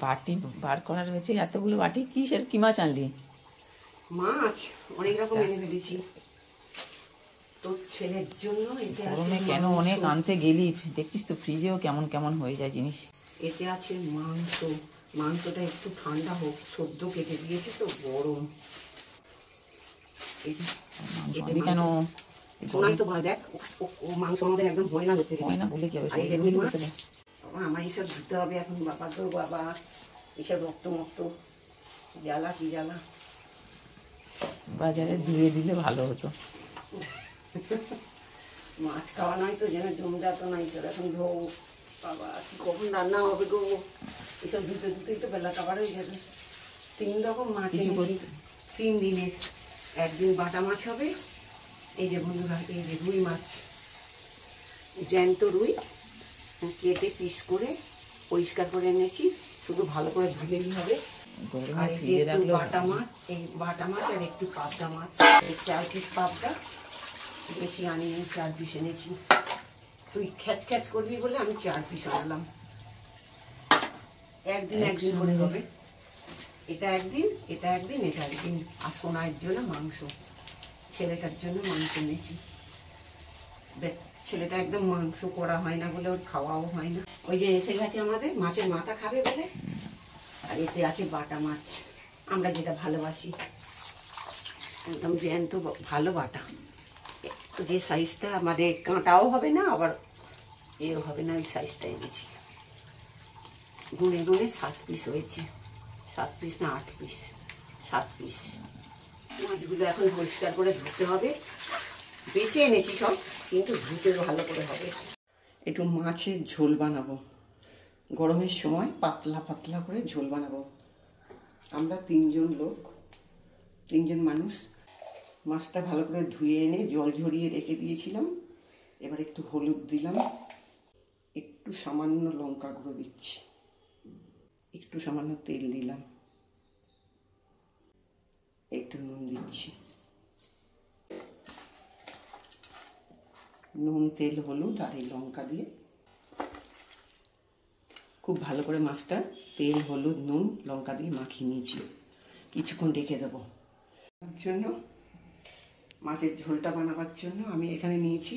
বাটি বার করার হয়েছে এতগুলো বাটি। কি সেটা কি মাছ আনলি? মাছ অনেক রকম এনে ফেলেছি তোর ছেলের জন্য। গরমে কেন অনেক আনতে গেলি? দেখছিস তো ফ্রিজেও কেমন কেমন হয়ে যায় জিনিস। এতে আছে মাংস। মাংসটা একটু ঠান্ডা হোক, সদ্য কেটে দিয়েছে তো গরম। কেন শোনাই তো ভাই, দেখ ও মাংস আমাদের একদম হয় না ধরতে হয় না বলে কি হবে? আমার এইসব ধুতে হবে এখন। বাবা তো বাবা, এইসব রক্ত মক্ত জ্বালা কি জ্বালা। বাজারে ধুয়ে দিলে ভালো হতো। মাছ খাওয়া নয় তো যেন জমজাত না, এইসব এখন ধো বাবা, কি কখন রান্না হবে গো। এইসব ধুতে ধুতেই তো বেলা খাবার হয়ে যাবে। 3 রকম মাছ এনেছি 3 দিনে। একদিন বাটা মাছ হবে, এই যে বন্ধুরা, এই যে রুই মাছ, জ্যান্ত রুই কেটে পিস করে পরিষ্কার করে এনেছি, শুধু ভালো করে ধুলেই হবে। আর এই যে একটু বাটা মাছ, এই বাটা মাছ আর একটু পাবদা মাছ, 4 পিস পাবদা, বেশি আনিনি, 4 পিস এনেছি। তুই খ্যাচ খ্যাচ করবি বলে আমি 4 পিস আনলাম। একদিন একদিন করে হবে। এটা একদিন, এটা একদিন, এটা একদিন। আর সোনার জন্য মাংস, ছেলেটার জন্য মাংস এনেছি। ছেলেটা একদম মাংস করা হয় না বলে ওর খাওয়াও হয় না। ওই যে এসে গেছে আমাদের মাছের মাথা খাবে বলে। আর এতে আছে বাটা মাছ, আমরা যেটা ভালোবাসি, একদম জ্যান্ত ভালো বাটা। যে সাইজটা আমাদের কাঁটাও হবে না আবার এও হবে না, ওই সাইজটা এনেছি। গুনে গুনে 7 পিস হয়েছে। 7 পিস না 8 পিস, 7 পিস। মাছগুলো এখন পরিষ্কার করে ধুতে হবে। বেছে এনেছি সব, কিন্তু ধুতে ভালো করে হবে। একটু মাছের ঝোল বানাবো গরমের সময়, পাতলা পাতলা করে ঝোল বানাবো। আমরা 3 জন লোক, 3 জন মানুষ। মাছটা ভালো করে ধুয়ে এনে জল ঝরিয়ে রেখে দিয়েছিলাম। এবার একটু হলুদ দিলাম, একটু সামান্য লঙ্কা গুঁড়ো দিচ্ছি, একটু সামান্য তেল দিলাম, একটু নুন দিচ্ছি। নুন, তেল, হলুদ আর এই লঙ্কা দিয়ে খুব ভালো করে মাছটা তেল, হলুদ, নুন, লঙ্কা দিয়ে মাখিয়ে নিয়েছি। কিছুক্ষণ রেখে দেবো। তার জন্য মাছের ঝোলটা বানাবার জন্য আমি এখানে নিয়েছি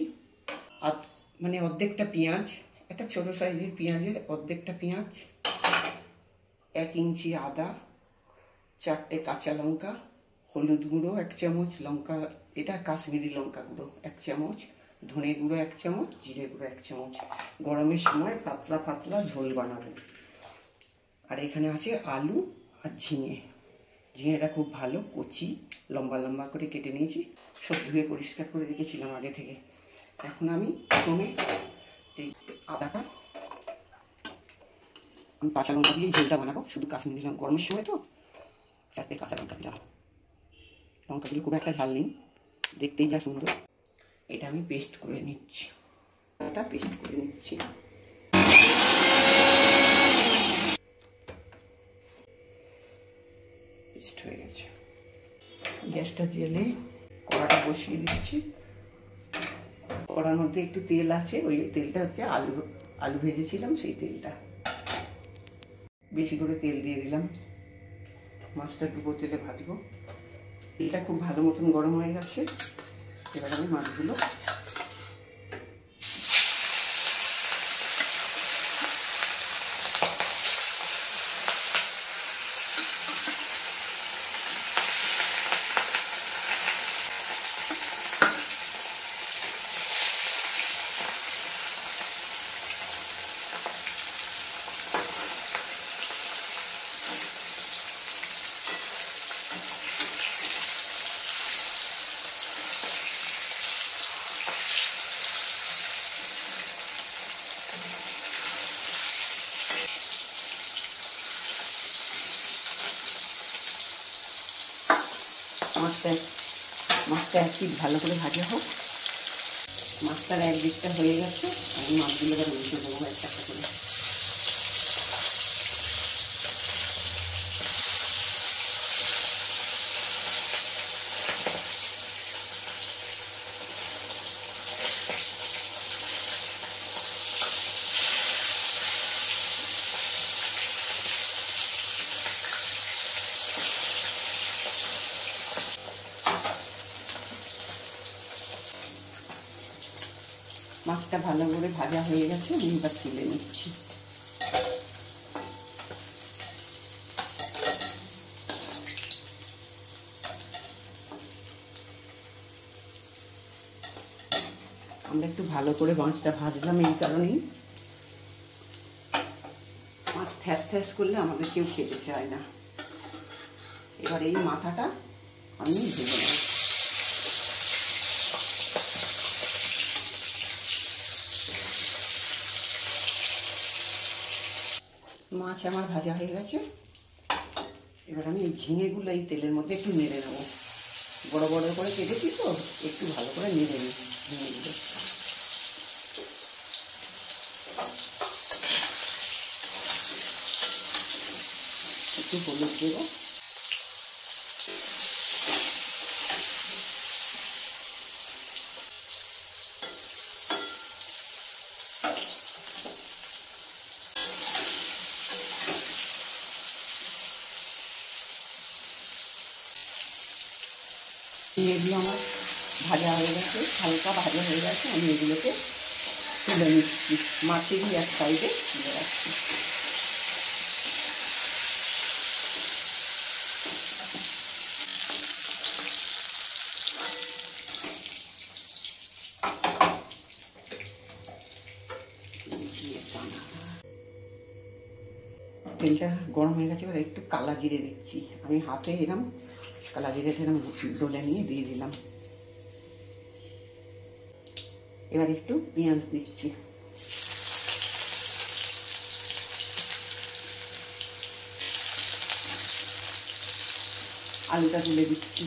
মানে অর্ধেকটা পেঁয়াজ, একটা ছোটো সাইজের পেঁয়াজের অর্ধেকটা পেঁয়াজ, 1 ইঞ্চি আদা, 4টে কাঁচা লঙ্কা, হলুদ গুঁড়ো 1 চামচ, লঙ্কা এটা কাশ্মীরি লঙ্কা গুঁড়ো 1 চামচ, ধনে গুঁড়ো 1 চামচ, জিরে গুঁড়ো 1 চামচ। গরমের সময় পাতলা পাতলা ঝোল বানাবেন। আর এখানে আছে আলু আর ঝিঙে। ঝিঙেটা খুব ভালো কচি লম্বা লম্বা করে কেটে নিয়েছি, সব ধুয়ে পরিষ্কার করে রেখেছিলাম আগে থেকে। এখন আমি প্রথমে এই আদাটা, আমি কাঁচা লঙ্কা দিয়ে ঝোলটা বানাবো, শুধু কাশ্মীরি লঙ্কা। গরমের সময় তো 4টে কাঁচা লঙ্কা দিলাম। লঙ্কাগুলো খুব একটা ঝাল নেই, দেখতেই যা সুন্দর। এটা আমি পেস্ট করে নিচ্ছি, এটা পেস্ট করে নিচ্ছি। পেস্ট হয়ে গেছে। গ্যাসটা জ্বেলে কড়াটা বসিয়ে দিচ্ছি। কড়ার মধ্যে একটু তেল আছে, ওই তেলটা হচ্ছে আলু ভেজেছিলাম সেই তেলটা। বেশি করে তেল দিয়ে দিলাম। মাছটা ডুবো তেলে ভাজবো। তেলটা খুব ভালো মতন গরম হয়ে গেছে। এবার আমি মাছগুলো মাছটা এক পিঠ ভালো করে ভাজা হোক। মাছটার এক দিকটা হয়ে গেছে, আমি মাছগুলো এবার উল্টে দেবো একটা করে। মাছটা ভালো করে ভাজা হয়ে গেছে, আমি এবার তুলে নিচ্ছি। আমরা একটু ভালো করে মাছটা ভাজলাম এই কারণেই, মাছ থ্যাস থ্যাস করলে আমাদের কেউ খেতে চায় না। এবার এই মাথাটা আমি ভেজে নেব। মাছ আমার ভাজা হয়ে গেছে, এবার আমি এই ঝিঙেগুলো এই তেলের মধ্যে একটু নেড়ে নেবো। বড় বড় করে কেটেছি তো, একটু ভালো করে নেড়ে নিই ঝিঙেগুলো। একটু হলুদ দেবো, এগুলো আমার ভাজা হয়ে গেছে, হালকা ভাজা হয়ে গেছে। আমি এগুলোকে তুলে নিচ্ছি, মাছেরই এক সাইডে তুলে রাখছি। তেলটা গরম হয়ে গেছে, এবার একটু কালা জিরে দিচ্ছি। আমি হাতে এরম কালা জিরেটা এরম ডলে নিয়ে দিয়ে দিলাম। এবার একটু পেঁয়াজ দিচ্ছি। আলুটা তুলে দিচ্ছি।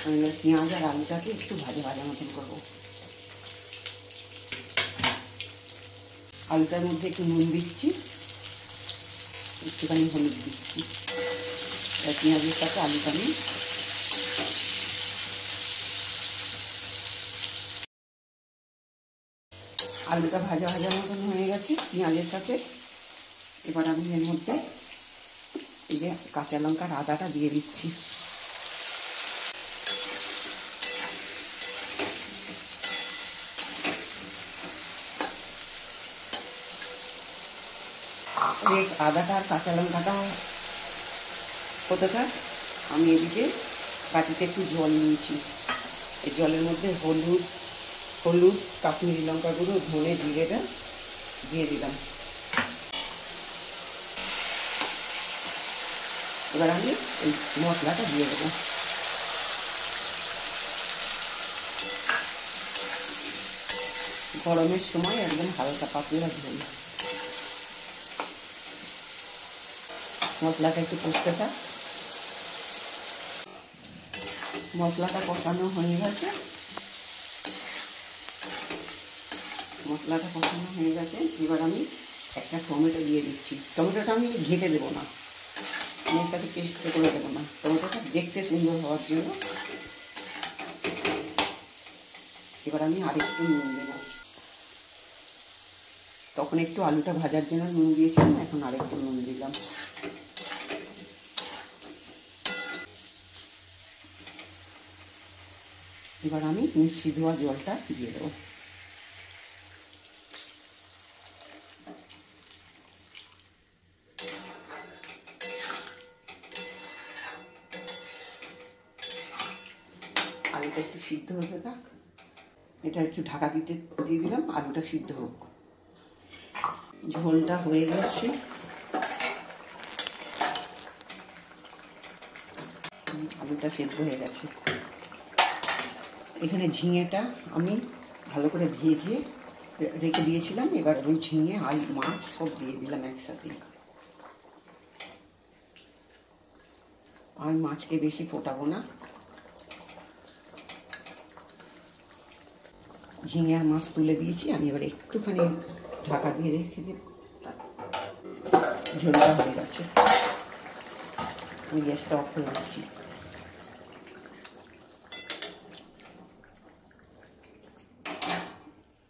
আমি পেঁয়াজ আর আলুটাকে একটু ভাজা ভাজা মতন করবো। আলুটার মধ্যে একটু নুন দিচ্ছি, একটুখানি হলুদ দিচ্ছি। পেঁয়াজের সাথে আলুটা নিই। আলুটা ভাজা ভাজা মতন হয়ে গেছে পেঁয়াজের সাথে। এবার আমি এর মধ্যে এই যে কাঁচা লঙ্কার আদাটা দিয়ে দিচ্ছি। আদাটা আর কাঁচা লঙ্কাটা হতে থাক, আমি এদিকে বাটিতে একটু জল নিয়েছি। এই জলের মধ্যে হলুদ কাশ্মীরি লঙ্কা গুঁড়ো, ধনে জিরেটা দিয়ে দিলাম। এবার আমি এই মশলাটা দিয়ে দেবো। গরমের সময় একদম হালকা পাতলা ঝোল। মশলাটা একটু কষতে থাক। মশলাটা কষানো হয়ে গেছে, মশলাটা কষানো হয়ে গেছে। এবার আমি একটা টমেটো দিয়ে দিচ্ছি। টমেটোটা আমি ঘেটে দেবো না, আমি এর সাথে পেস্ট করে দেবো না, টমেটোটা দেখতে সুন্দর হওয়ার জন্য। এবার আমি আরেকটু নুন দেবো। তখন একটু আলুটা ভাজার জন্য নুন দিয়েছিলাম, এখন আরেকটু নুন দিলাম। এবার আমি মিষ্টি ধোয়া জলটা দিয়ে দেবো। আলুটা একটু সিদ্ধ হতে থাক, এটা একটু ঢাকা দিয়ে দিলাম, আলুটা সিদ্ধ হোক। ঝোলটা হয়ে গেছে, আলুটা সিদ্ধ হয়ে গেছে। এখানে ঝিঙেটা আমি ভালো করে ভেজে রেখে দিয়েছিলাম। এবার ওই ঝিঙে আলু মাছ সব দিয়ে দিলাম একসাথে। আমি মাছকে বেশি ফোটাবো না, ঝিঙে আর মাছ তুলে দিয়েছি। আমি এবার একটুখানি ঢাকা দিয়ে রেখে দিই। ঝোলটা হয়ে গেছে, আমি গ্যাসটা অফ করে দিচ্ছি।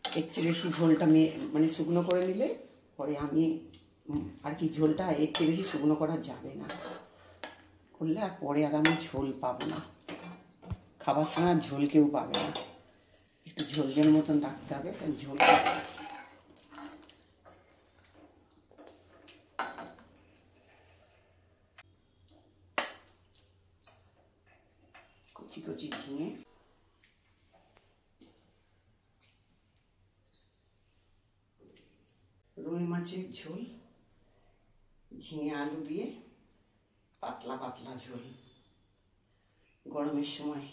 একটু বেশি ঝোলটা মানে শুকনো করে নিলে পরে আমি আর কি ঝোলটা এর চেয়ে বেশি শুকনো করা যাবে না, করলে আর পরে আর আমি ঝোল পাবো না, খাবার সময় আর ঝোল কেউ পাবে না, একটু ঝোল ঝোল মতন রাখতে হবে। কারণ ঝোল কচি কচি ঝিঙে, রুই মাছের ঝোল, ঝিঙে আলু দিয়ে পাতলা পাতলা ঝোল, গরমের সময়